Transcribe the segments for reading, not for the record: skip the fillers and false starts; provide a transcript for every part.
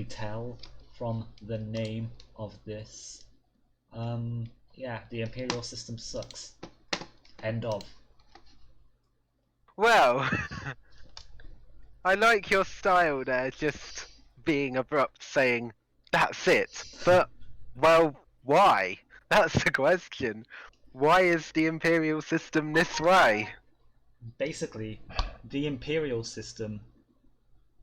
probably tell from the name of this. Yeah, the Imperial system sucks. End of. Well, I like your style there, just being abrupt, saying, that's it. But, well, why? That's the question. Why is the Imperial system this way? Basically, the Imperial system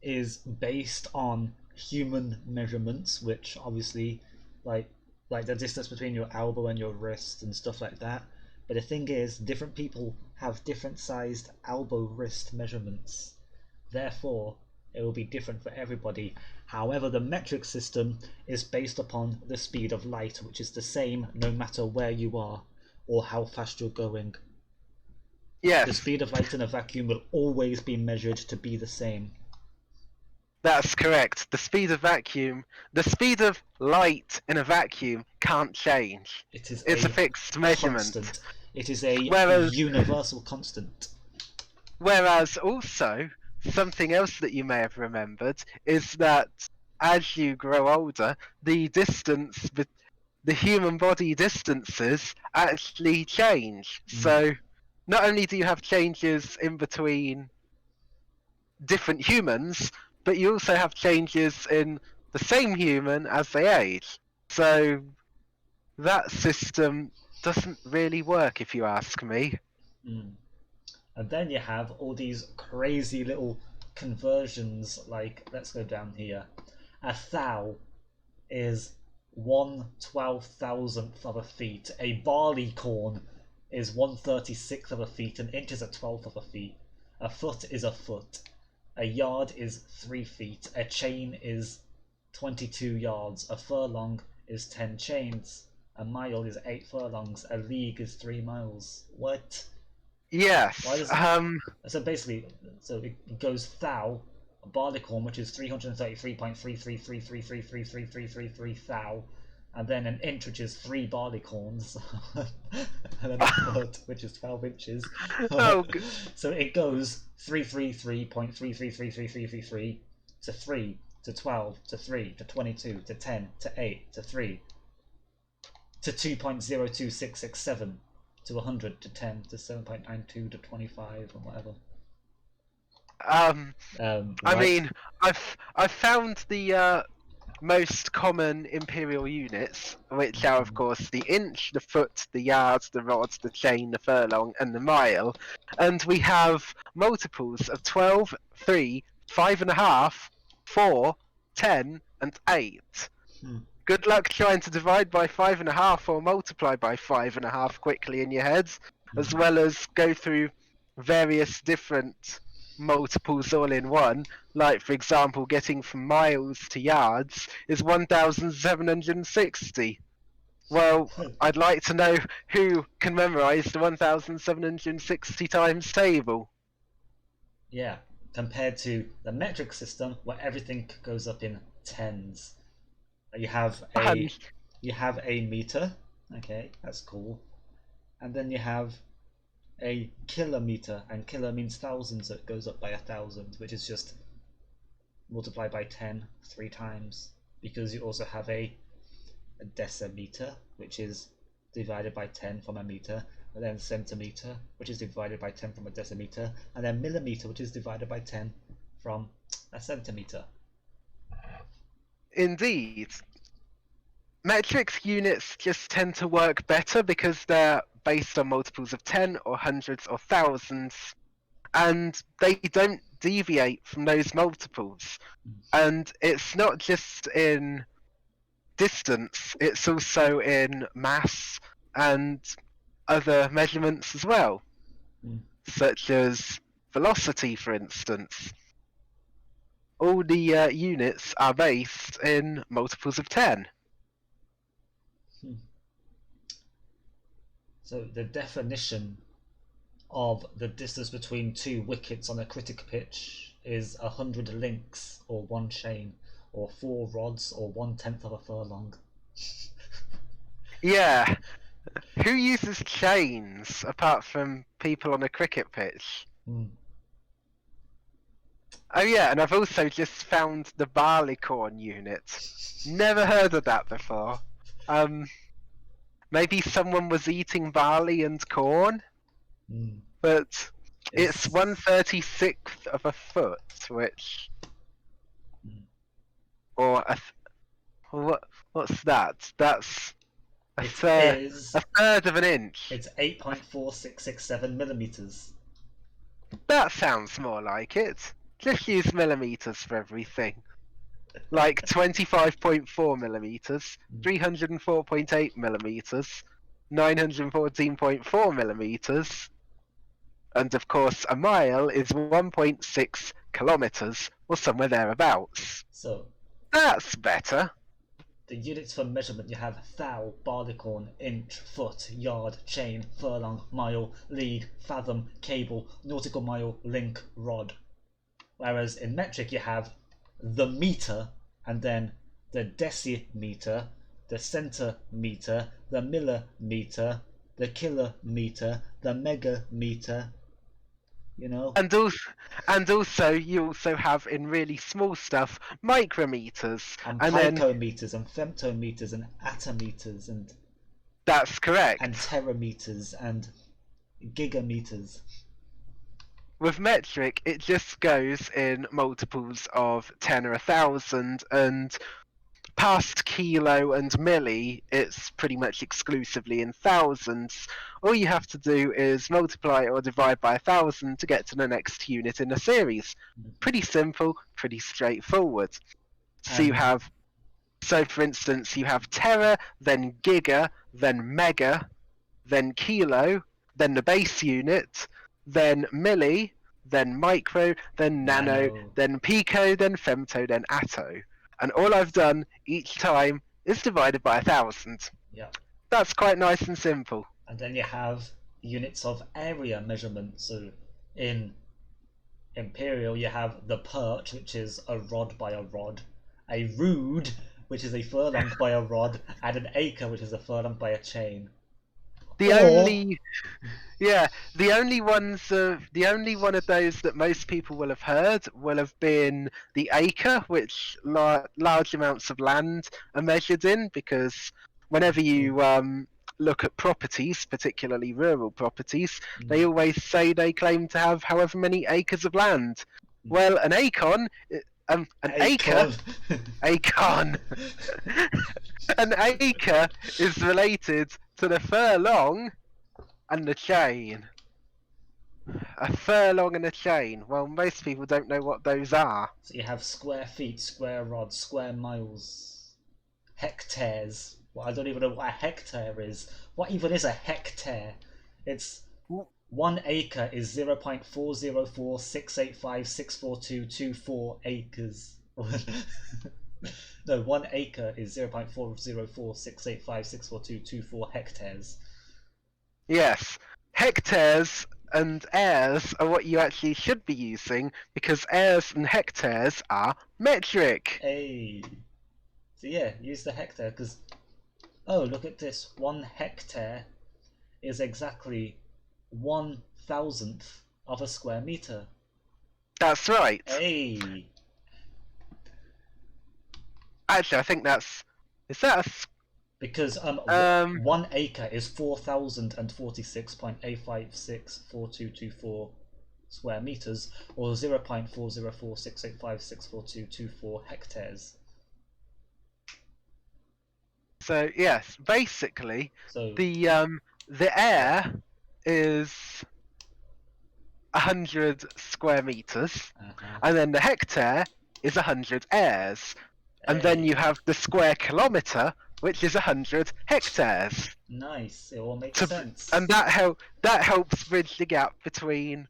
is based on human measurements, which obviously, like, like the distance between your elbow and your wrist and stuff like that. But the thing is, different people have different sized elbow wrist measurements. Therefore, it will be different for everybody. However, the metric system is based upon the speed of light, which is the same no matter where you are or how fast you're going. The Yes, speed of light in a vacuum will always be measured to be the same. that's correct. The speed of light in a vacuum can't change. It is It's a a fixed measurement. constant. It is a Whereas, universal constant. whereas also, something else that you may have remembered is that as you grow older, the human body distances actually change. So not only do you have changes in between different humans, but you also have changes in the same human as they age. So that system doesn't really work, if you ask me. And then you have all these crazy little conversions, like, let's go down here. A thou is 1/12,000th of a feet. A barley corn is 1/36th of a feet. An inch is 1/12th of a feet. A foot is a foot. A yard is 3 feet. A chain is 22 yards. A furlong is 10 chains. A mile is 8 furlongs. A league is 3 miles. What? Yes. Why does so basically, so it goes thou, a barleycorn, which is 333.333333333 thou, and then an inch, which is 3 barleycorns, and then a foot, which is 12 inches. Oh, So it goes 333.3333333 to 3 to 12 to 3 to 22 to 10 to 8 to 3 to 2.02667 to 100 to 10 to 7.92 to 25 or whatever. I Right? mean, I've found the most common imperial units, which are of course the inch, the foot, the yard, the rod, the chain, the furlong, and the mile, and we have multiples of 12, 3, 5.5, 4, 10, and 8. Good luck trying to divide by 5.5 or multiply by 5.5 quickly in your heads, as well as go through various different multiples all in one. Like, for example, getting from miles to yards is 1,760. Well, I'd like to know who can memorize the 1,760 times table. Yeah, compared to the metric system where everything goes up in tens. You have a meter, okay, that's cool, and then you have a kilometer, and kilo means thousands, so it goes up by 1,000, which is just multiplied by 10 3 times, because you also have a decimeter, which is divided by 10 from a meter, and then centimeter, which is divided by 10 from a decimeter, and then millimeter, which is divided by 10 from a centimeter. Indeed. Metric units just tend to work better because they're based on multiples of 10 or hundreds or thousands, and they don't deviate from those multiples. And it's not just in distance, it's also in mass and other measurements as well, such as velocity, for instance. All the units are based in multiples of 10. So the definition of the distance between 2 wickets on a cricket pitch is 100 links, or 1 chain, or 4 rods, or 1/10 of a furlong. Yeah. Who uses chains apart from people on a cricket pitch? Oh yeah, and I've also just found the barleycorn unit. Never heard of that before. Maybe someone was eating barley and corn, Mm. but it's It's 1/36th of a foot, which mm. or what's that? That's a It third is. a third of an inch. It's 8.4667 millimeters. That sounds more like it. Just use millimeters for everything. Like 25.4 millimeters, 304.8 millimeters, 914.4 millimeters, and of course a mile is 1.6 kilometers, or somewhere thereabouts. So That's better. the units for measurement you have thou, barleycorn, inch, foot, yard, chain, furlong, mile, league, fathom, cable, nautical mile, link, rod. Whereas in metric you have the meter and then the decimeter, the centimeter, the millimeter, the kilometer, the megameter, you know, And also you also have in really small stuff micrometers, and and then picometers and femtometers and attometers that's and correct. terameters and gigameters. With metric, it just goes in multiples of 10 or 1,000, and past kilo and milli, it's pretty much exclusively in thousands. All you have to do is multiply or divide by 1,000 to get to the next unit in a series. Pretty simple, pretty straightforward. So you And have, so for instance, you have tera, then giga, then mega, then kilo, then the base unit, then milli, then micro, then nano, nano, then pico, then femto, then atto. And all I've done each time is divided by 1,000. yeah. That's quite nice and simple. And then you have units of area measurement. So in Imperial, you have the perch, which is a rod by a rod, a rood, which is a furlong by a rod, and an acre, which is a furlong by a chain. The Or only Yeah, the only one of those that most people will have heard will have been the acre, which large amounts of land are measured in, because whenever you look at properties, particularly rural properties, they always say they claim to have however many acres of land. Well, an acre, acorn. acon, an acre is related to the furlong and the chain. A furlong and a chain. Well, most people don't know what those are. So you have square feet, square rods, square miles, hectares. Well, I don't even know what a hectare is. What even is a hectare? It's 1 acre is 0.40468564224 acres. No, 1 acre is 0.40468564224 hectares. Yes. Hectares and airs are what you actually should be using, because airs and hectares are metric. Hey. So yeah, use the hectare because, oh, look at this. 1 hectare is exactly 1,000th of a square meter. That's right. Hey. Actually, I think that's. Is that a. Because 1 acre is 4,046.8564224 square meters, or 0.40468564224 hectares. So yes, basically, So the air is 100 square meters, and then the hectare is 100 airs, and then you have the square kilometer, which is 100 hectares. Nice, it all makes sense. And that helps bridge the gap between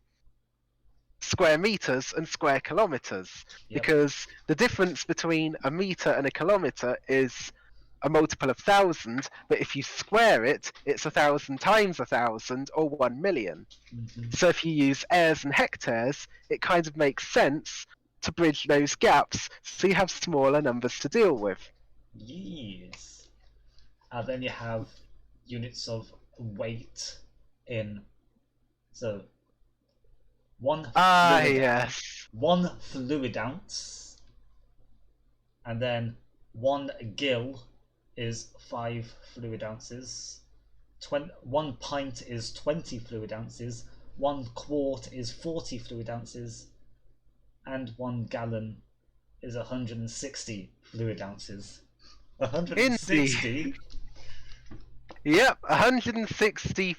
square meters and square kilometers, because the difference between a meter and a kilometer is a multiple of 1,000, but if you square it, it's 1,000 times 1,000, or 1,000,000. So if you use airs and hectares, it kind of makes sense to bridge those gaps, so you have smaller numbers to deal with. Yes. And then you have units of weight in. So Yes. 1 fluid ounce, and then 1 gill is 5 fluid ounces. 1 pint is 20 fluid ounces. 1 quart is 40 fluid ounces, and 1 gallon is 160 fluid ounces. Indeed. 160. Yep, 160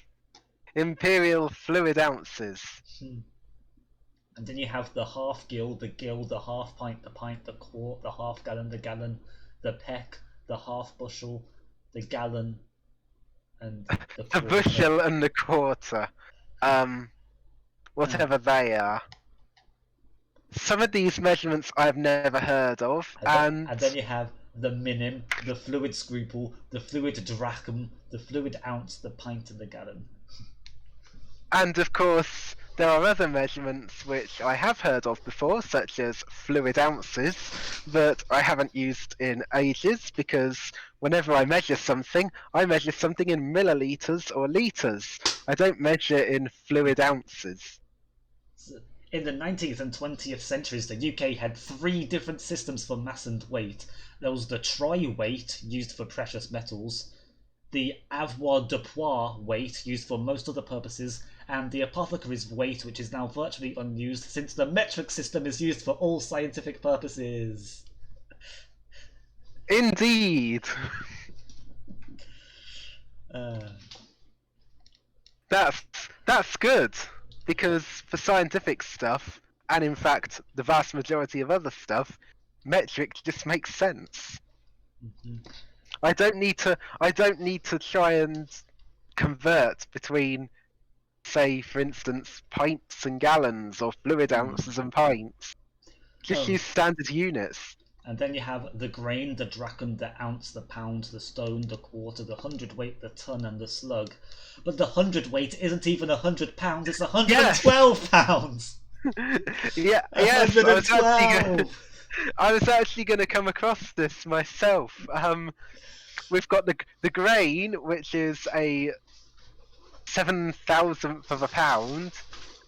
imperial fluid ounces. And then you have the half gill, the half pint, the quart, the half gallon, the gallon, the peck, the half bushel, the gallon, and the The quarter. bushel and the quarter. Whatever they are. Some of these measurements I've never heard of, and then you have the minim, the fluid scruple, the fluid drachm, the fluid ounce, the pint, and the gallon. And of course, there are other measurements which I have heard of before, such as fluid ounces, that I haven't used in ages because whenever I measure something in milliliters or liters. I don't measure in fluid ounces. In the 19th and 20th centuries, the UK had 3 different systems for mass and weight. There was the troy weight, used for precious metals, the avoirdupois weight, used for most other purposes, and the apothecary's weight, which is now virtually unused since the metric system is used for all scientific purposes. Indeed. That's good, because for scientific stuff, and in fact the vast majority of other stuff, metric just makes sense. Mm-hmm. I don't need to try and convert between, say, for instance, pints and gallons or fluid ounces and pints. Just use standard units. And then you have the grain, the drachm, the ounce, the pound, the stone, the quarter, the hundredweight, the ton, and the slug. But the hundredweight isn't even 100 pounds, it's 112 pounds! Yeah, yes, 112! I was actually going to come across this myself. We've got the grain, which is a 7,000th of a pound.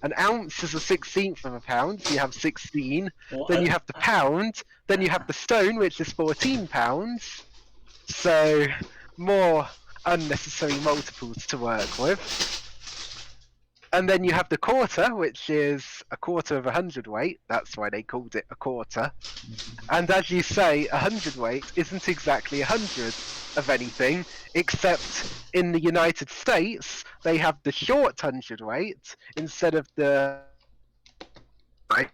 An ounce is a 16th of a pound, so you have 16. Then you have the pound. Then you have the stone, which is 14 pounds. So, more unnecessary multiples to work with. And then you have the quarter, which is a quarter of a hundredweight. That's why they called it a quarter. And as you say, a hundredweight isn't exactly 100 of anything, except in the United States, they have the short hundredweight instead of the right.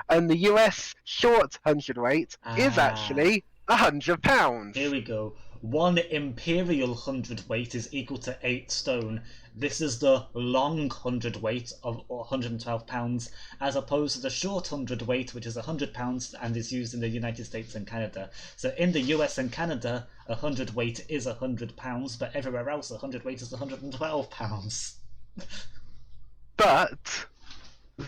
And the US short hundredweight is actually 100 pounds. Here we go. 1 imperial hundredweight is equal to 8 stone. This is the long hundredweight of 112 pounds, as opposed to the short hundredweight, which is 100 pounds and is used in the United States and Canada. So in the US and Canada, a hundredweight is 100 pounds, but everywhere else, a hundredweight is 112 pounds. But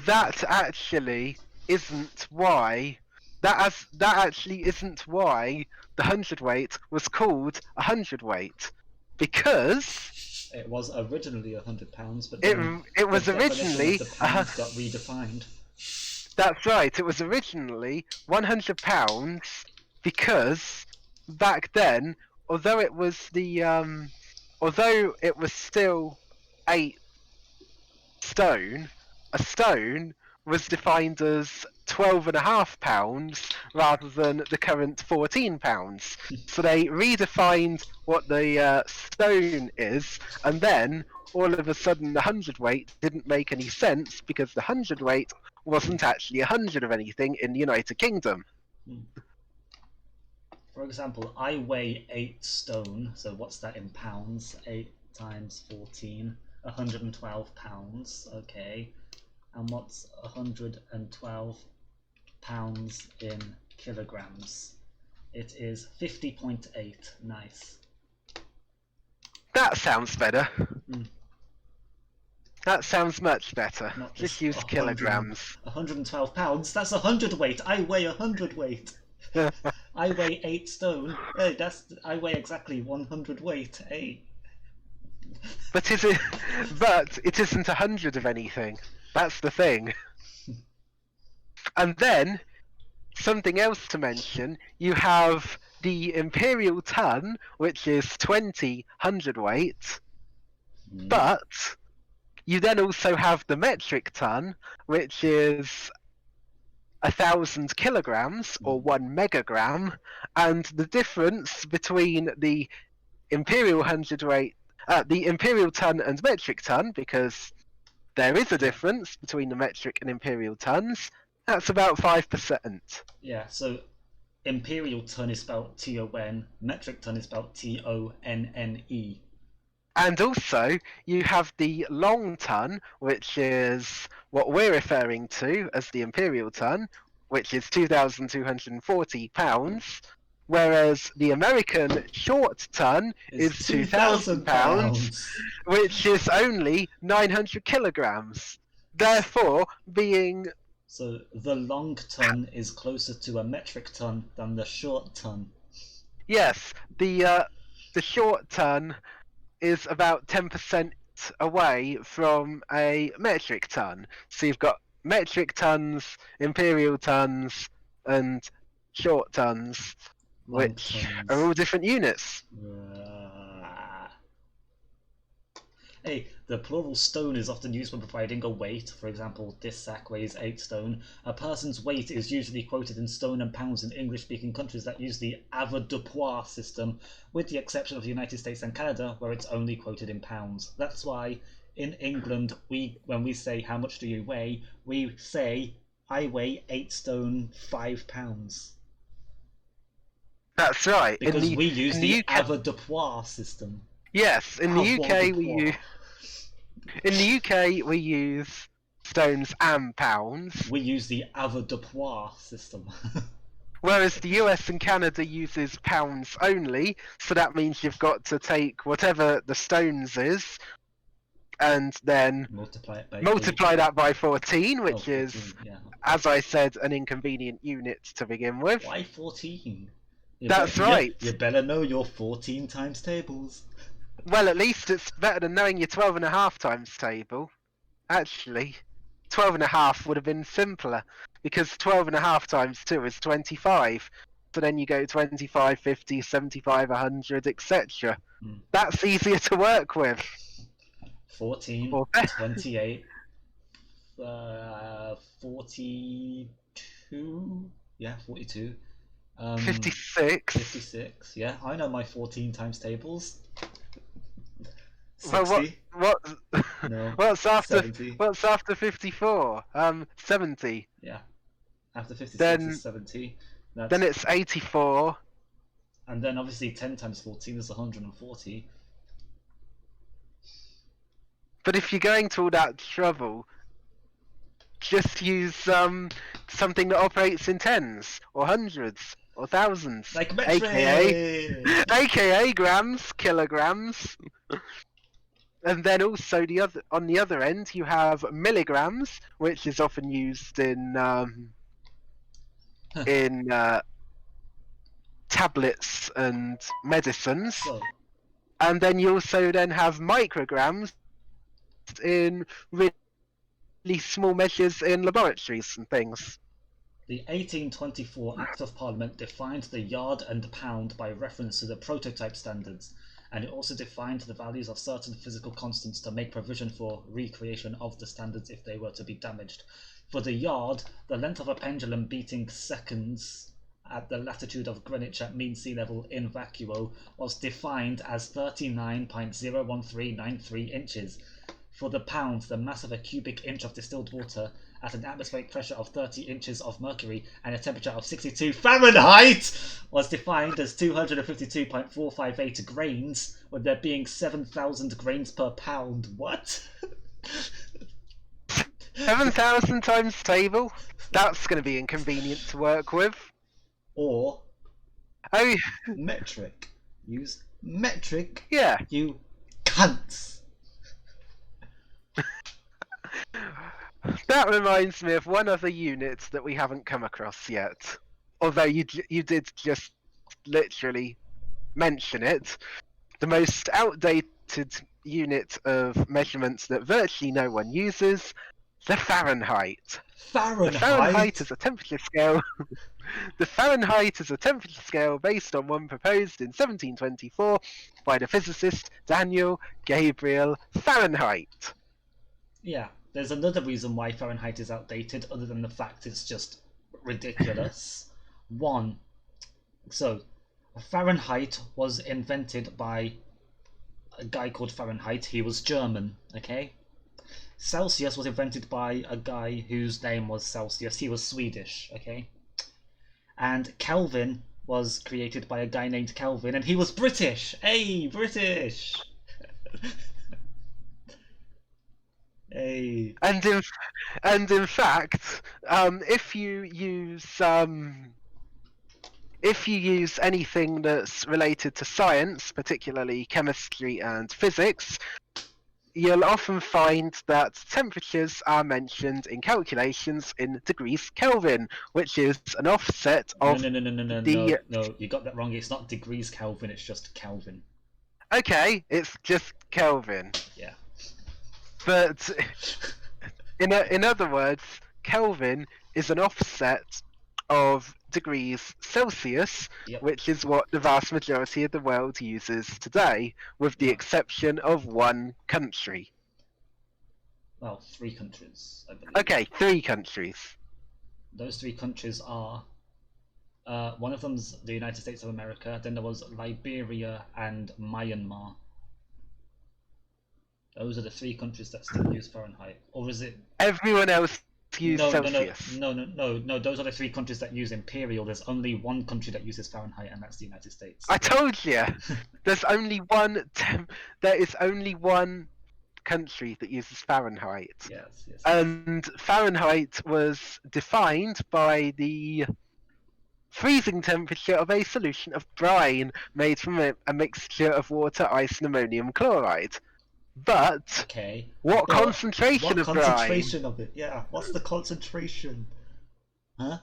that actually isn't why. That actually isn't why the hundredweight was called a hundredweight, because it was originally 100 pounds, but it was originally the pounds got redefined. That's right. It was originally 100 pounds because back then, although it was still 8 stone, a stone was defined as 12.5 pounds rather than the current 14 pounds. So they redefined what the stone is, and then all of a sudden the hundredweight didn't make any sense because the hundredweight wasn't actually 100 of anything in the United Kingdom. For example, I weigh 8 stone, so what's that in pounds? 8 times 14, 112 pounds, okay. And what's 112 pounds in kilograms? It is 50.8. Nice. That sounds better. That sounds much better. Just use kilograms. 112 pounds? That's 100 weight. I weigh 100 weight. I weigh 8 stone. Hey, I weigh exactly 100 weight. Hey. But it isn't 100 of anything. That's the thing. And then, something else to mention, you have the Imperial Ton, which is 20 hundredweight, but you then also have the Metric Ton, which is 1,000 kilograms or 1 megagram, and the difference between the Imperial hundredweight, the Imperial Ton and Metric Ton, because there is a difference between the metric and imperial tons. That's about 5%. Yeah, so Imperial ton is spelled Ton, metric ton is spelled Tonne. And also, you have the long ton, which is what we're referring to as the imperial ton, which is 2,240 pounds, whereas the American short ton is 2,000 pounds, which is only 900 kilograms. Therefore, being... So the long ton is closer to a metric ton than the short ton. Yes, the short ton is about 10% away from a metric ton. So you've got metric tons, imperial tons, and short tons, Long which tons. are all different units. Hey, the plural stone is often used when providing a weight. For example, this sack weighs 8 stone. A person's weight is usually quoted in stone and pounds in English-speaking countries that use the avoirdupois system, with the exception of the United States and Canada, where it's only quoted in pounds. That's why in England, when we say how much do you weigh, we say I weigh 8 stone 5 pounds. That's right. Because we use the avoirdupois system. Yes, in the UK we use stones and pounds. We use the avoirdupois system. Whereas the US and Canada uses pounds only, so that means you've got to take whatever the stones is, and then multiply that by 14, which 14, is, as I said, an inconvenient unit to begin with. Why 14? That's right. You better know your 14 times tables. Well, at least it's better than knowing your 12.5 times table. Actually, 12.5 would have been simpler, because 12.5 times 2 is 25. So then you go 25, 50, 75, 100, etc. That's easier to work with. 14, 28, 42. Yeah, 42. 56. 56, yeah. I know my 14 times tables. 60. Well, No, what's after 70. What's after 54? 70. Yeah. After 56 then, is 70. Then it's 84. And then obviously 10 times 14 is 140. But if you're going to all that trouble, just use something that operates in tens or hundreds or thousands, like metric, aka grams, kilograms. And then also on the other end you have milligrams, which is often used in tablets and medicines. And then you also then have micrograms in really small measures in laboratories and things. The 1824 Act of Parliament defined the yard and pound by reference to the prototype standards, and it also defined the values of certain physical constants to make provision for recreation of the standards if they were to be damaged. For the yard, the length of a pendulum beating seconds at the latitude of Greenwich at mean sea level in vacuo was defined as 39.01393 inches. For the pound, the mass of a cubic inch of distilled water at an atmospheric pressure of 30 inches of mercury and a temperature of 62 Fahrenheit was defined as 252.458 grains, with there being 7,000 grains per pound. What? 7,000 times table? That's going to be inconvenient to work with. Or metric. Use metric. Yeah. You cunts. That reminds me of one other unit that we haven't come across yet. Although you did just literally mention it. The most outdated unit of measurements that virtually no one uses, The Fahrenheit. The Fahrenheit Fahrenheit? is a temperature scale. The Fahrenheit is a temperature scale based on one proposed in 1724 by the physicist Daniel Gabriel Fahrenheit. Yeah, there's another reason why Fahrenheit is outdated, other than the fact it's just ridiculous. One, so Fahrenheit was invented by a guy called Fahrenheit. He was German, okay? Celsius was invented by a guy whose name was Celsius. He was Swedish, okay? And Kelvin was created by a guy named Kelvin, and he was British. Hey, British! Hey. And in fact, if you use anything that's related to science, particularly chemistry and physics, you'll often find that temperatures are mentioned in calculations in degrees Kelvin, which is an offset of No, you got that wrong. It's not degrees Kelvin, it's just Kelvin. Okay, it's just Kelvin. Yeah. But in other words, Kelvin is an offset of degrees Celsius, Yep. which is what the vast majority of the world uses today, with the exception of one country. Well, 3 countries, I believe. Okay, 3 countries. Those 3 countries are one of them's the United States of America, then there was Liberia and Myanmar. Those are the 3 countries that still use Fahrenheit. Or is it everyone else use Celsius? No, those are the 3 countries that use Imperial. There's only one country that uses Fahrenheit, and that's the United States. I told you! There's only one there is only one country that uses Fahrenheit. Yes. And Fahrenheit was defined by the freezing temperature of a solution of brine made from a mixture of water, ice, and ammonium chloride. But okay, what concentration of brine? Concentration of it? Yeah, what's the concentration? Huh?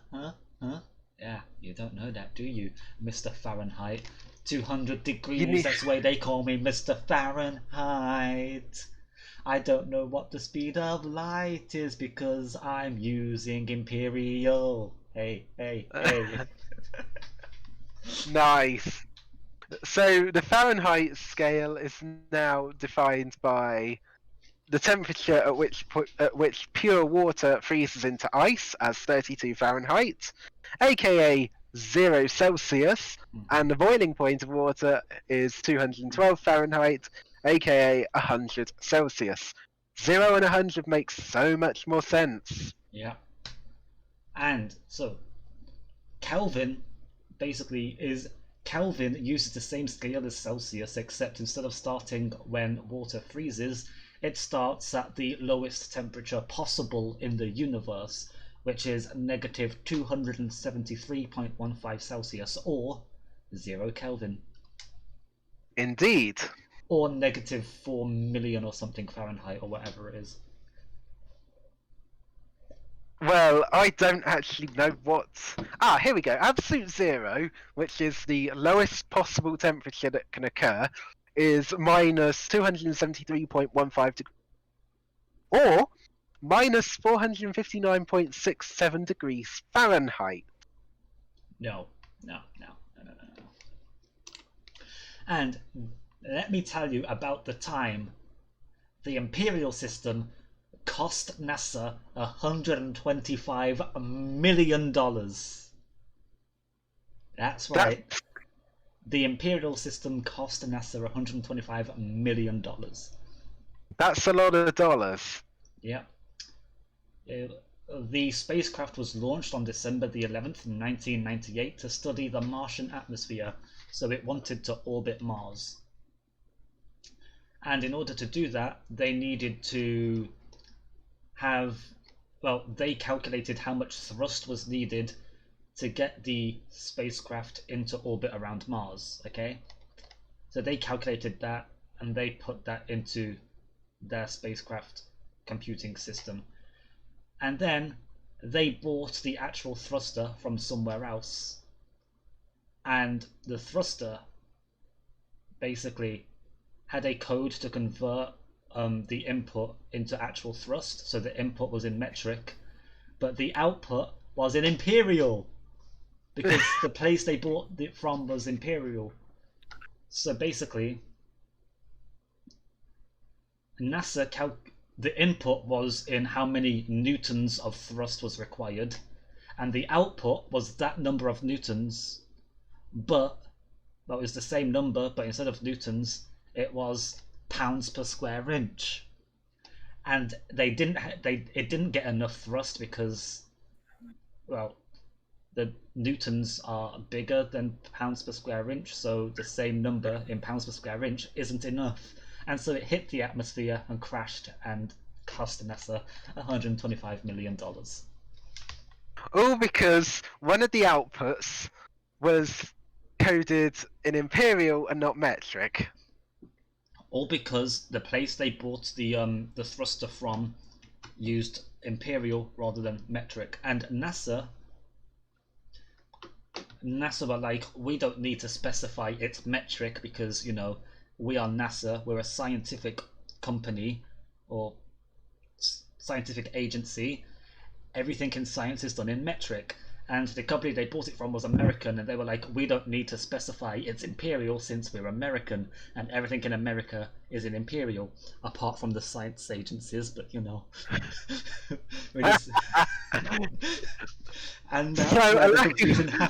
Yeah, you don't know that, do you, Mr. Fahrenheit? 200 degrees, that's why they call me Mr. Fahrenheit. I don't know what the speed of light is because I'm using Imperial. Hey. Nice. So the Fahrenheit scale is now defined by the temperature at which pure water freezes into ice as 32 Fahrenheit, aka 0 Celsius, and the boiling point of water is 212 Fahrenheit, aka 100 Celsius. 0 and 100 makes so much more sense. Yeah. And so Kelvin basically Kelvin uses the same scale as Celsius, except instead of starting when water freezes, it starts at the lowest temperature possible in the universe, which is negative 273.15 Celsius, or 0 Kelvin. Indeed. Or negative 4 million or something Fahrenheit, or whatever it is. Well, I don't actually know what... here we go. Absolute zero, which is the lowest possible temperature that can occur, is minus 273.15 degrees. Or minus 459.67 degrees Fahrenheit. No. And let me tell you about the time the Imperial system cost NASA $125 million. That's right. The Imperial system cost NASA $125 million. That's a lot of dollars. Yeah. The spacecraft was launched on December the 11th, 1998 to study the Martian atmosphere, so it wanted to orbit Mars. And in order to do that, they needed to they calculated how much thrust was needed to get the spacecraft into orbit around Mars, okay? So they calculated that, and they put that into their spacecraft computing system. And then they bought the actual thruster from somewhere else. And the thruster basically had a code to convert the input into actual thrust, so the input was in metric, but the output was in imperial, because the place they bought it from was imperial. So basically, the input was in how many newtons of thrust was required, and the output was that number of newtons, but that was the same number, but instead of newtons, it was pounds per square inch. And it didn't get enough thrust because, well, the newtons are bigger than pounds per square inch, so the same number in pounds per square inch isn't enough. And so it hit the atmosphere and crashed and cost NASA $125 million. All because one of the outputs was coded in imperial and not metric. All because the place they bought the thruster from used imperial rather than metric, and NASA were like, we don't need to specify it's metric because, you know, we are NASA, we're a scientific company or scientific agency. Everything in science is done in metric. And the company they bought it from was American, and they were like, we don't need to specify it's imperial since we're American, and everything in America is in imperial, apart from the science agencies, but you know. And so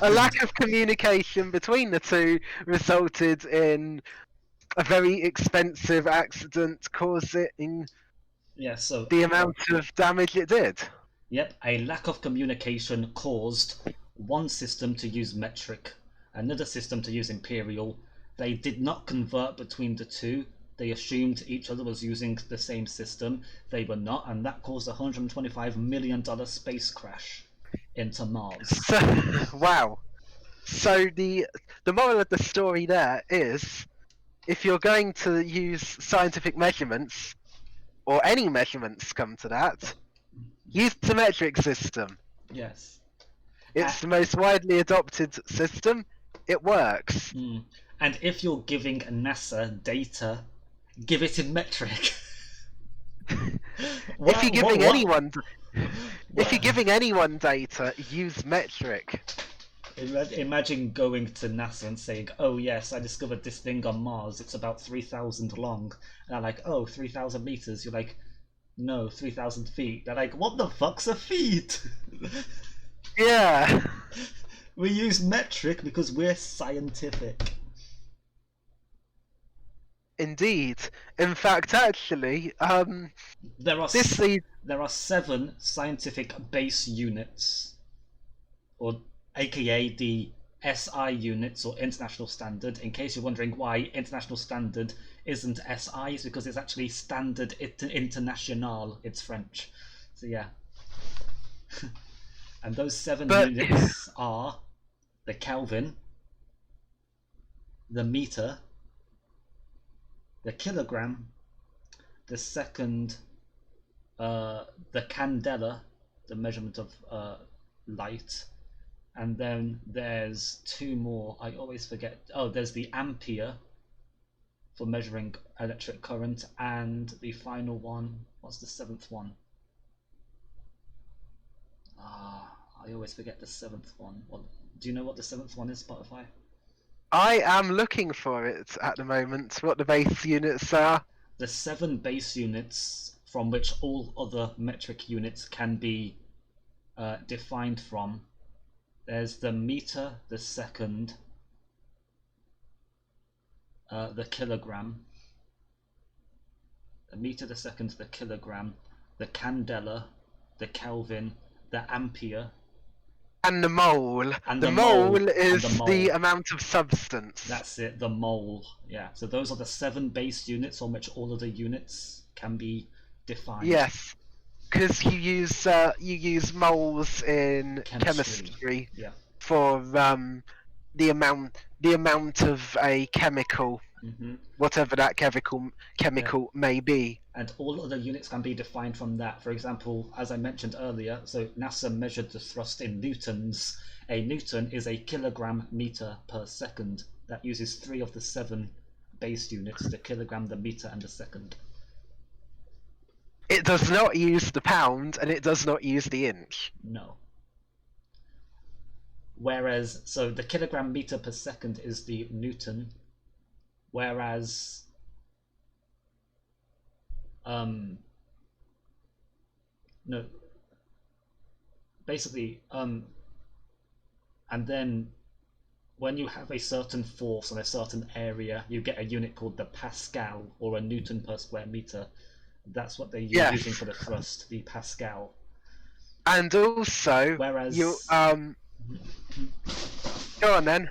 a lack of communication between the two resulted in a very expensive accident causing the amount of damage it did. Yep, a lack of communication caused one system to use metric, another system to use imperial. They did not convert between the two. They assumed each other was using the same system. They were not, and that caused a $125 million space crash into Mars. So, wow. So the moral of the story there is, if you're going to use scientific measurements, or any measurements come to that, use the metric system. Yes. It's the most widely adopted system. It works. And if you're giving NASA data, give it in metric. If you're giving anyone data, use metric. Imagine going to NASA and saying, oh yes, I discovered this thing on Mars, it's about 3,000 long. And they're like, oh, 3,000 meters. You're like, no, 3,000 feet. They're like, what the fuck's a feet? Yeah. We use metric because we're scientific. Indeed. In fact, actually, there are 7 scientific base units, or aka the SI units, or International Standard. In case you're wondering why International Standard isn't SI, it's because it's actually Standard International. It's French. So yeah. And those 7 units are the Kelvin, the meter, the kilogram, the second, the candela, the measurement of light, and then there's 2 more. I always forget. Oh, there's the ampere for measuring electric current, and the final one. What's the 7th one? I always forget the 7th one. Do you know what the 7th one is, Spotify? I am looking for it at the moment. What the base units are? The 7 base units from which all other metric units can be defined from. There's the meter, the second, the kilogram, the meter, the second, the kilogram, the candela, the Kelvin, the ampere, and the mole. And the mole is the amount of substance. That's it, the mole. Yeah. So those are the 7 base units on which all other units can be defined. Yes, because you use moles in chemistry yeah. for the amount of a chemical, whatever that chemical may be. And all other units can be defined from that. For example, as I mentioned earlier, so NASA measured the thrust in newtons. A newton is a kilogram meter per second. That uses 3 of the 7 base units: the kilogram, the meter, and the second. It does not use the pound, and it does not use the inch. No. Whereas, so the kilogram meter per second is the Newton, whereas no, basically and then when you have a certain force on a certain area, you get a unit called the Pascal, or a Newton per square meter. That's what they're using for the thrust, the Pascal. And also, whereas you go on then.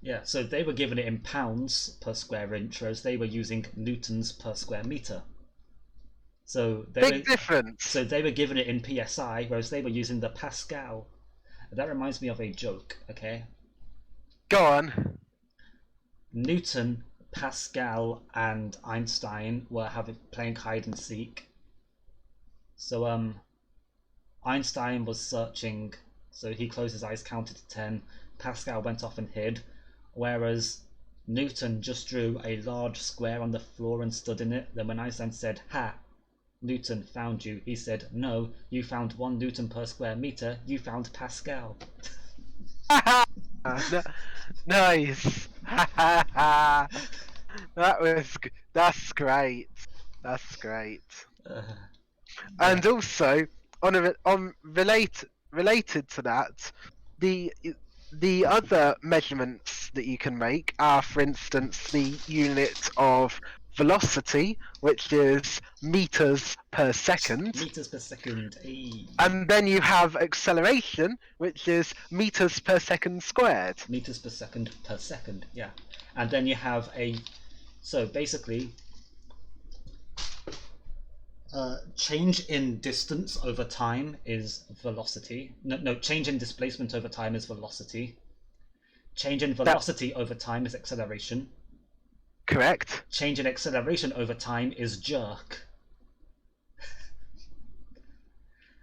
Yeah, so they were given it in pounds per square inch, whereas they were using newtons per square meter. So big difference. So they were given it in psi, whereas they were using the Pascal. That reminds me of a joke. Okay. Go on. Newton, Pascal, and Einstein were playing hide and seek. So Einstein was searching. So he closed his eyes, counted to 10. Pascal went off and hid, whereas Newton just drew a large square on the floor and stood in it. Then when Einstein said, "Ha, Newton found you," he said, "No, you found 1 Newton per square meter. You found Pascal." Nice. That's great. That's great. And Yeah. also, related to that, the other measurements that you can make are, for instance, the unit of velocity, which is meters per second. Meters per second. And then you have acceleration, which is meters per second squared. Meters per second, yeah. And then you have so basically, change in distance over time is velocity. No, change in displacement over time is velocity. Change in velocity over time is acceleration. Correct. Change in acceleration over time is jerk.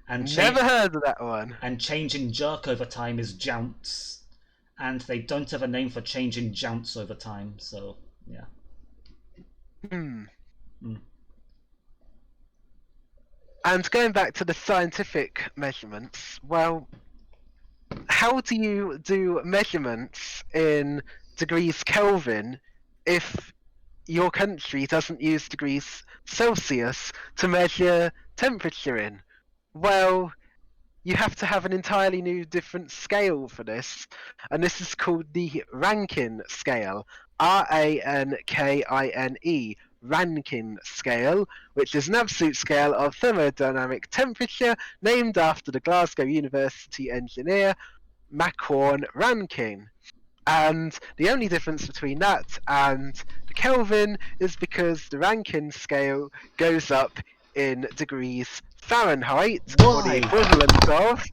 Never heard of that one. And change in jerk over time is jounce. And they don't have a name for change in jounce over time, so yeah. And going back to the scientific measurements, well, how do you do measurements in degrees Kelvin if your country doesn't use degrees Celsius to measure temperature in? Well, you have to have an entirely new different scale for this, and this is called the Rankin Scale. Rankine, Rankin Scale, which is an absolute scale of thermodynamic temperature named after the Glasgow University engineer Macquorn Rankin. And the only difference between that and the Kelvin is because the Rankin scale goes up in degrees Fahrenheit, or the equivalent of.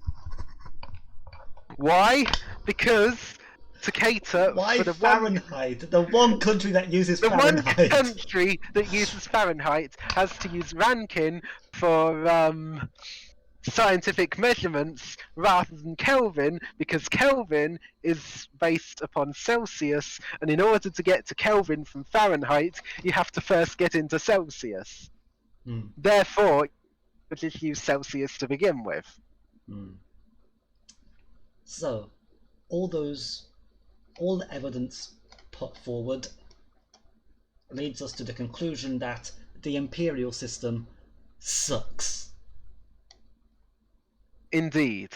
Why? Because to cater for the Fahrenheit? The one country that uses Fahrenheit. The one country that uses Fahrenheit has to use Rankin for scientific measurements rather than Kelvin, because Kelvin is based upon Celsius, and in order to get to Kelvin from Fahrenheit, you have to first get into Celsius. Therefore, you just use Celsius to begin with. So, all the evidence put forward leads us to the conclusion that the imperial system sucks. Indeed.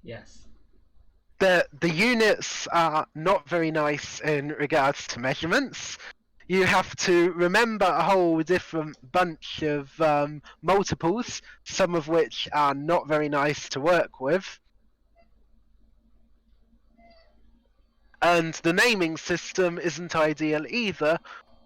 Yes. The units are not very nice in regards to measurements. You have to remember a whole different bunch of multiples, some of which are not very nice to work with. And the naming system isn't ideal either,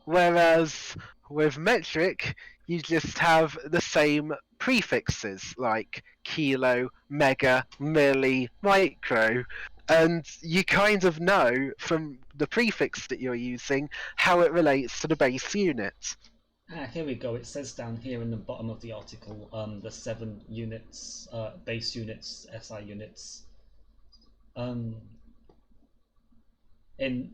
whereas with metric, you just have the same prefixes like kilo, mega, milli, micro, and you kind of know from the prefix that you're using how it relates to the base unit. Here we go. It says down here in the bottom of the article, the 7 units, base units, SI units. In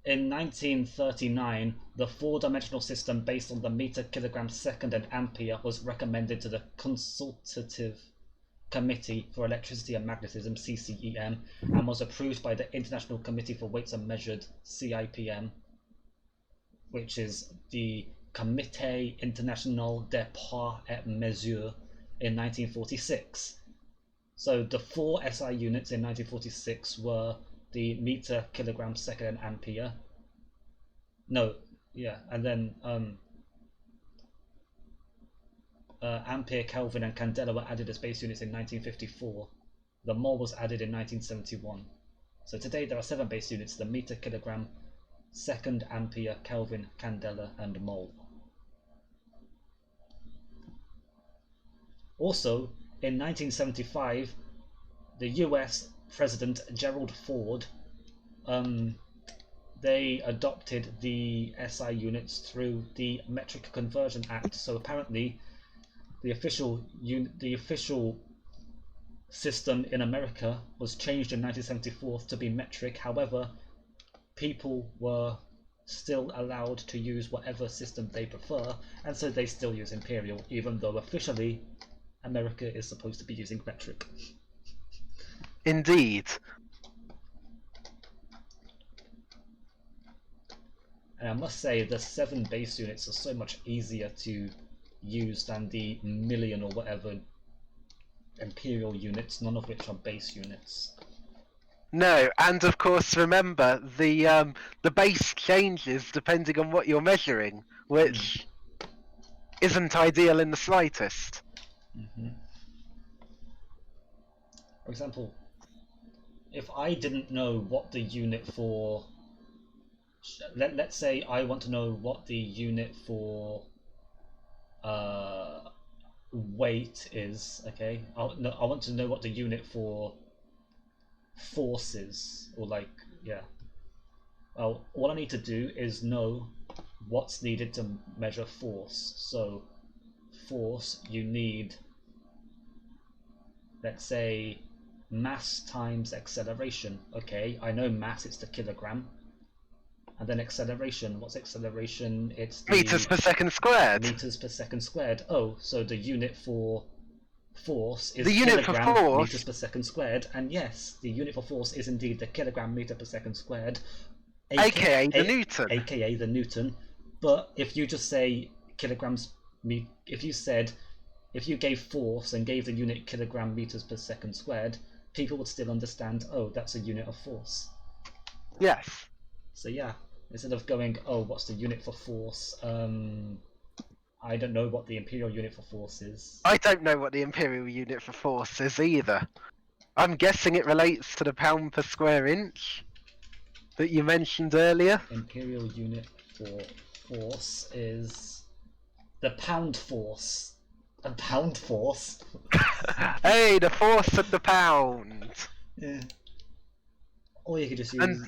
in 1939, the four-dimensional system based on the meter, kilogram, second, and ampere was recommended to the Consultative Committee for Electricity and Magnetism (CCEM) and was approved by the International Committee for Weights and Measured (CIPM), which is the Comité International des Poids et Mesures in 1946. So the four SI units in 1946 were the meter, kilogram, second, and ampere. And then ampere, Kelvin, and candela were added as base units in 1954. The mole was added in 1971. So today there are 7 base units: the meter, kilogram, second, ampere, Kelvin, candela, and mole. Also, in 1975, the US President Gerald Ford, they adopted the SI units through the Metric Conversion Act. So apparently, the official system in America was changed in 1974 to be metric. However, people were still allowed to use whatever system they prefer, and so they still use imperial, even though officially America is supposed to be using metric. Indeed. And I must say, the 7 base units are so much easier to use than the million or whatever imperial units, none of which are base units. No, and of course, remember the base changes depending on what you're measuring, which isn't ideal in the slightest. For example, if I didn't know what the unit for, let's say I want to know what the unit for weight is, okay? I want to know what the unit for force is, or well, all I need to do is know what's needed to measure force. So force, you need, let's say, mass times acceleration. Okay, I know mass, it's the kilogram. And then acceleration, what's acceleration? It's the meters per second squared. Meters per second squared. Oh, so the unit for force is the unit kilogram for force, meters per second squared, and yes, the unit for force is indeed the kilogram meter per second squared, aka the Newton. AKA the Newton. But if you just say kilograms, if you gave force and gave the unit kilogram meters per second squared, people would still understand, oh, that's a unit of force. Yes. So yeah, instead of going, oh, what's the unit for force? I don't know what the imperial unit for force is. I don't know what the imperial unit for force is either. I'm guessing it relates to the pound per square inch that you mentioned earlier. Imperial unit for force is the pound force. A pound force? Hey, the force of the pound! Yeah. Or you could just use...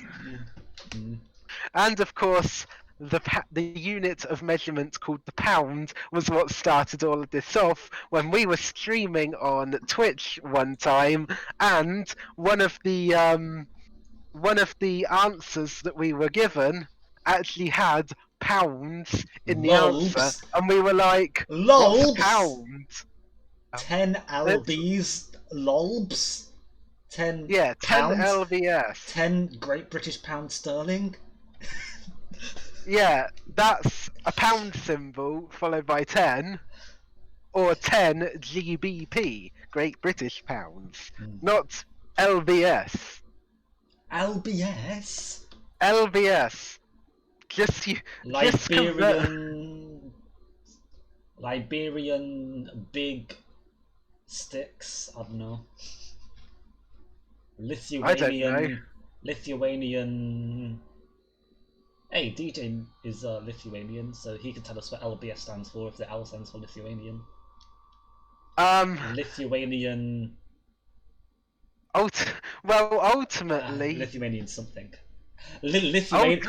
And of course, the unit of measurement called the pound was what started all of this off when we were streaming on Twitch one time, and one of the answers that we were given actually had pounds in the answer, and we were like, Lolbs? What's pound? 10 lbs, lolbs? 10 10 pounds? lbs. 10 Great British Pound Sterling? Yeah, that's a pound symbol followed by 10, or 10 GBP, Great British Pounds, not LBS. LBS? LBS. Liberian big sticks, I don't know. Lithuanian. Hey, DJ is Lithuanian, so he can tell us what LBS stands for if the L stands for Lithuanian. Lithuanian. Ultimately. Lithuanian something. Lithuanian.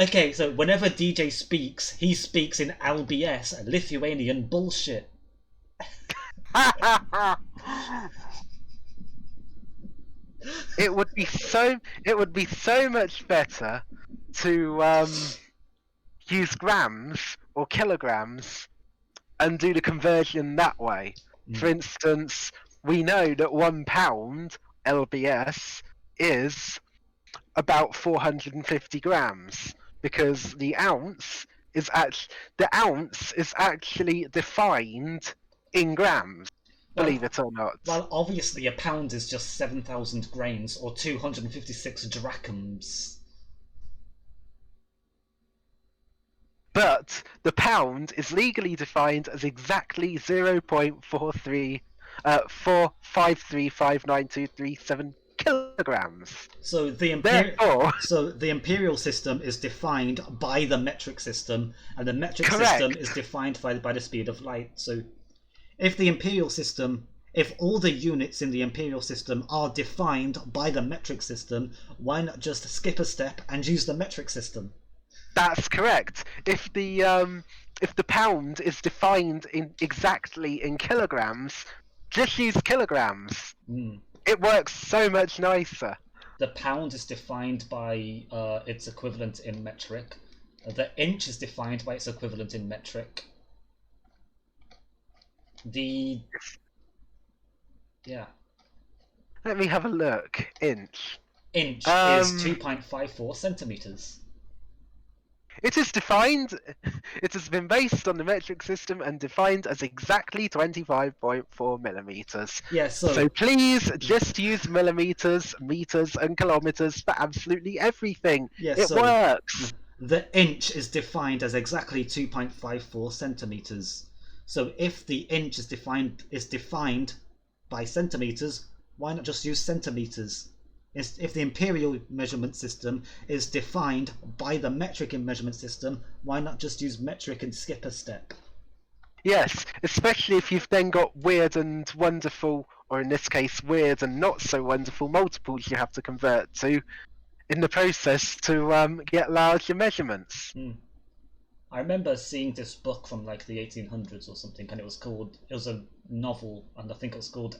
Okay, so whenever DJ speaks, he speaks in LBS, Lithuanian bullshit. It would be so much better to use grams or kilograms and do the conversion that way. For instance, we know that 1 pound lbs is about 450 grams because the ounce is actually defined in grams. Believe it or not. Well, obviously, a pound is just 7,000 grains or 256 drachms. But the pound is legally defined as exactly 0.453592337 kilograms. So the imperial system is defined by the metric system, and the metric system is defined by the speed of light. So if all the units in the imperial system are defined by the metric system, why not just skip a step and use the metric system? That's correct. If the pound is defined exactly in kilograms, just use kilograms. It works so much nicer. The pound is defined by its equivalent in metric. The inch is defined by its equivalent in metric. Let me have a look. Inch. Inch is 2.54 centimeters. It is defined. It has been based on the metric system and defined as exactly 25.4 millimeters. Yeah, so please just use millimeters, meters, and kilometers for absolutely everything. Yeah, it works. The inch is defined as exactly 2.54 centimeters. So if the inch is defined by centimeters, why not just use centimeters? If the imperial measurement system is defined by the metric measurement system, why not just use metric and skip a step? Yes, especially if you've then got weird and wonderful, or in this case, weird and not so wonderful multiples you have to convert to in the process to get larger measurements. I remember seeing this book from like the 1800s or something, and it was a novel, and I think it was called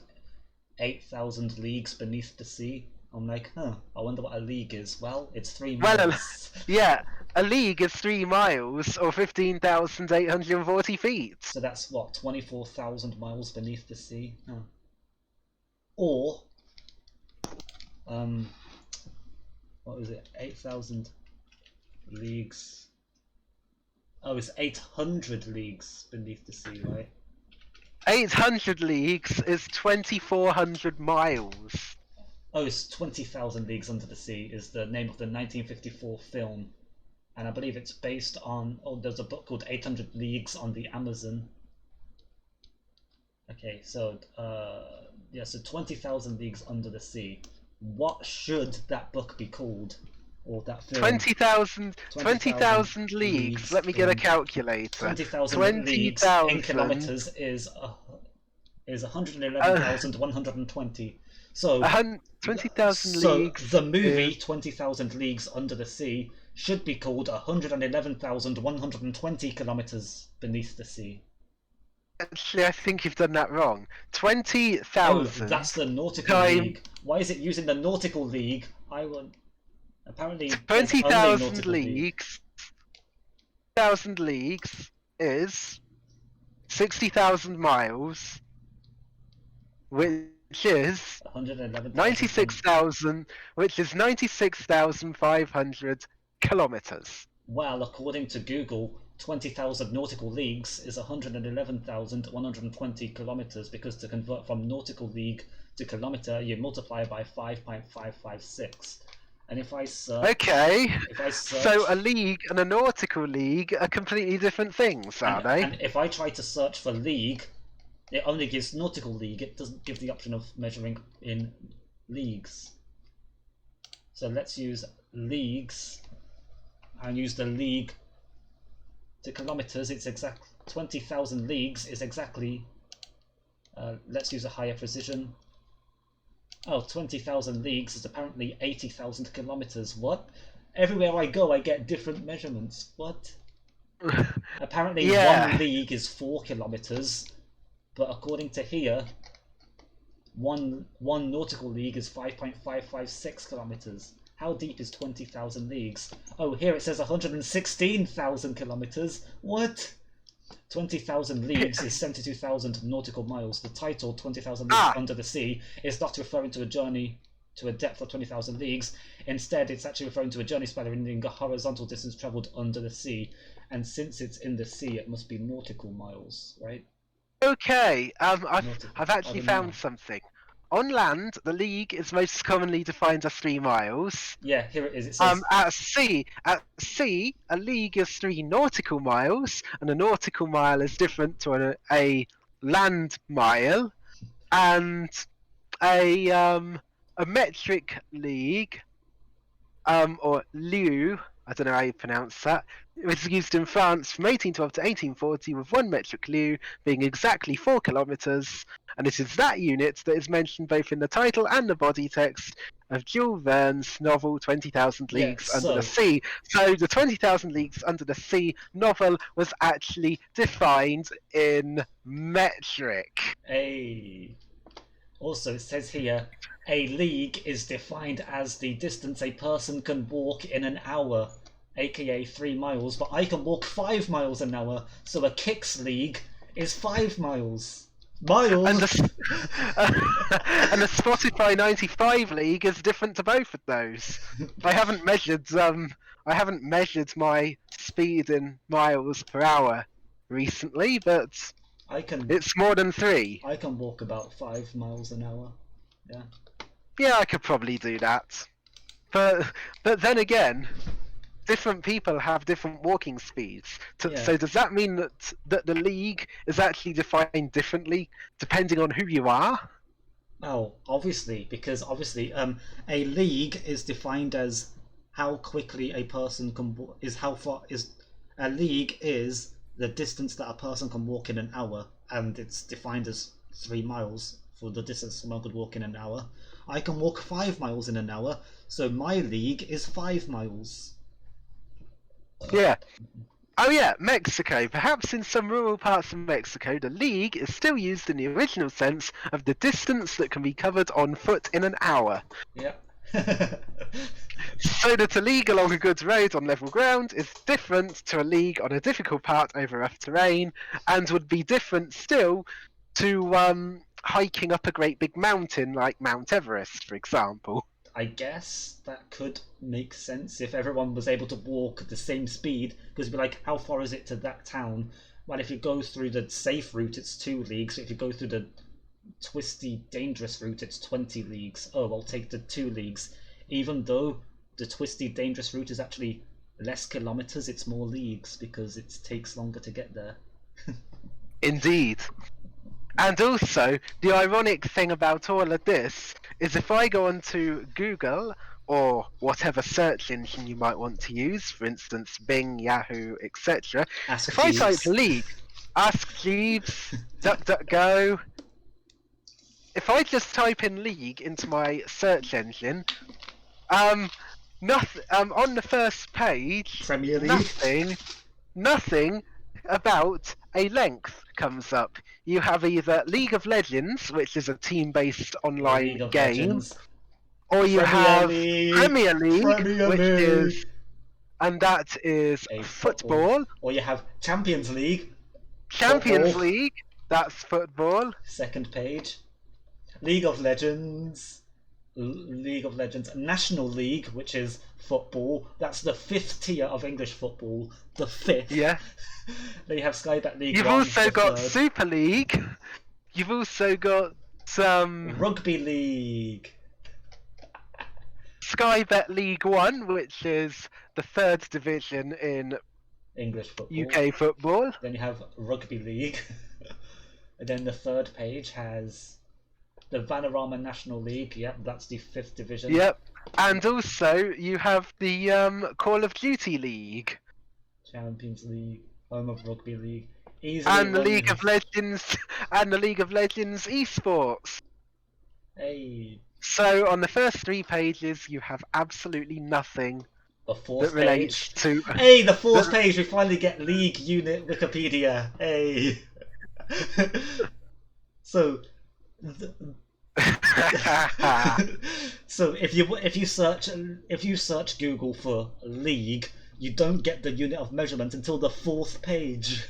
8,000 Leagues Beneath the Sea. I'm like, I wonder what a league is. Well, it's 3 miles. Well, a league is 3 miles or 15,840 feet. So that's what, 24,000 miles beneath the sea? Or, what was it? 8,000 leagues. Oh, it's 800 leagues beneath the sea, right? 800 leagues is 2,400 miles. Oh, it's 20,000 Leagues Under the Sea is the name of the 1954 film. And I believe it's based on... Oh, there's a book called 800 Leagues on the Amazon. Okay, so... so 20,000 Leagues Under the Sea. What should that book be called? Or that film? 20,000 leagues. Let me get a calculator. 20,000 leagues in kilometers is 111,120. So 20,000 leagues. So the movie 20,000 Leagues Under the Sea should be called 111,120 kilometers beneath the sea. Actually, I think you've done that wrong. 20,000. Oh, that's the nautical league. Why is it using the nautical league? Apparently 20,000 leagues. 20,000 leagues is 60,000 miles, which is 96,000, which is 96,500 kilometers. Well, according to Google, 20,000 nautical leagues is 111,120 kilometers, because to convert from nautical league to kilometer, you multiply by 5.556. And if I search... So a league and a nautical league are completely different things, are they? And if I try to search for league, it only gives nautical league. It doesn't give the option of measuring in leagues. So let's use leagues and use the league to kilometers. It's exact 20,000 leagues is exactly... let's use a higher precision. Oh, 20,000 leagues is apparently 80,000 kilometers. What? Everywhere I go, I get different measurements. What? Apparently, 1 league is 4 kilometers, but according to here, one nautical league is 5.556 kilometers. How deep is 20,000 leagues? Oh, here it says 116,000 kilometers. What? 20,000 leagues is 72,000 nautical miles. The title, 20,000 Leagues Under the Sea, is not referring to a journey to a depth of 20,000 leagues. Instead, it's actually referring to a journey spanning a horizontal distance travelled under the sea. And since it's in the sea, it must be nautical miles, right? Okay, I've actually found something. On land, the league is most commonly defined as 3 miles. Yeah, here it is. It says at sea, a league is 3 nautical miles, and a nautical mile is different to a land mile, and a metric league, or lieu, I don't know how you pronounce that. It was used in France from 1812 to 1840, with 1 metric lieu being exactly 4 kilometers, and it is that unit that is mentioned both in the title and the body text of Jules Verne's novel 20,000 Leagues Under the Sea. So the 20,000 Leagues Under the Sea novel was actually defined in metric. Also, it says here, a league is defined as the distance a person can walk in an hour, aka 3 miles, but I can walk 5 miles an hour, so a kicks league is 5 miles. And the Spotify 95 league is different to both of those. I haven't measured my speed in miles per hour recently, but it's more than 3. I can walk about 5 miles an hour. Yeah. Yeah, I could probably do that. But then again, different people have different walking speeds. So does that mean that the league is actually defined differently depending on who you are? Oh, obviously, because a league is defined as how quickly a person can a league is the distance that a person can walk in an hour, and it's defined as 3 miles for the distance someone could walk in an hour. I can walk 5 miles in an hour, so my league is 5 miles. Yeah. Oh yeah, Mexico. Perhaps in some rural parts of Mexico, the league is still used in the original sense of the distance that can be covered on foot in an hour. Yeah. So that a league along a good road on level ground is different to a league on a difficult part over rough terrain, and would be different still to hiking up a great big mountain like Mount Everest, for example. I guess that could make sense if everyone was able to walk at the same speed, because it'd be like, how far is it to that town? Well, if you go through the safe route, it's 2 leagues. If you go through the twisty, dangerous route, it's 20 leagues. Oh, I'll take the 2 leagues. Even though the twisty, dangerous route is actually less kilometers, it's more leagues, because it takes longer to get there. Indeed. And also, the ironic thing about all of this is if I go onto Google, or whatever search engine you might want to use, for instance, Bing, Yahoo, etc. If I type league, Ask Jeeves, DuckDuckGo, if I just type in league into my search engine, on the first page, Premier League? nothing about a length comes up. You have either League of Legends, which is a team-based online game, or you have Premier League, and that is football. Or you have Champions League. League, that's football. Second page. League of Legends. National League, which is football. That's the 5th tier of English football. The 5th. Yeah. Then you have Sky Bet League. You've also got Super League. You've also got Rugby League. Sky Bet League 1, which is the 3rd division in English football. UK football. Then you have Rugby League. And then the 3rd page has the Vanarama National League. Yep, that's the 5th division. Yep. And also you have the Call of Duty League. Champions League, home of Rugby League. And the League of Legends esports. Hey. So on the first 3 pages you have absolutely nothing that relates to... Hey, the 4th page, we finally get League Unit Wikipedia. Hey. So, So if you search Google for league, you don't get the unit of measurement until the 4th page.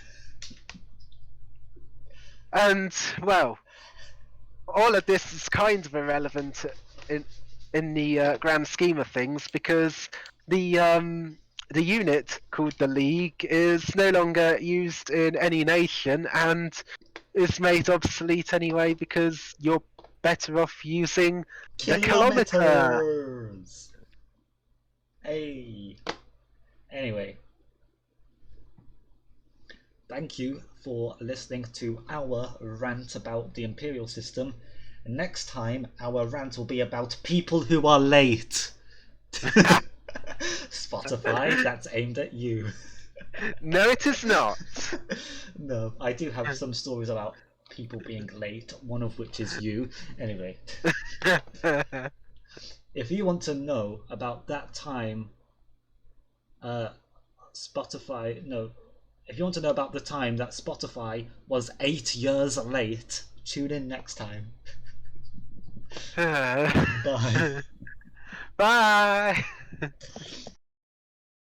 And well, all of this is kind of irrelevant in the grand scheme of things, because the unit called the League is no longer used in any nation and is made obsolete anyway, because you're better off using the kilometer. Kilometers. Hey. Anyway, thank you for listening to our rant about the Imperial system. Next time, our rant will be about people who are late. Spotify, that's aimed at you. No, it is not. No, I do have some stories about people being late, one of which is you. Anyway, if you want to know about that time, Spotify, no, if you want to know about the time that Spotify was 8 years late, tune in next time. Bye. Bye.